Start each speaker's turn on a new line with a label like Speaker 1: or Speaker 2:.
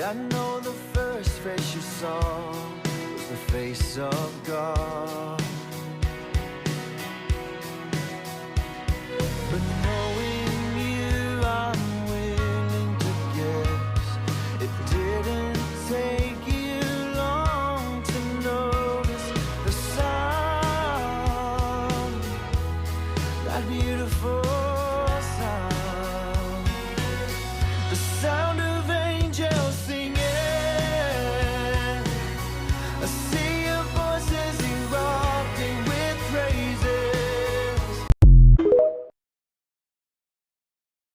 Speaker 1: I know the first face you saw was the face of God. But knowing you, I'm willing to guess it didn't take you long to notice the sun, that beautiful sun.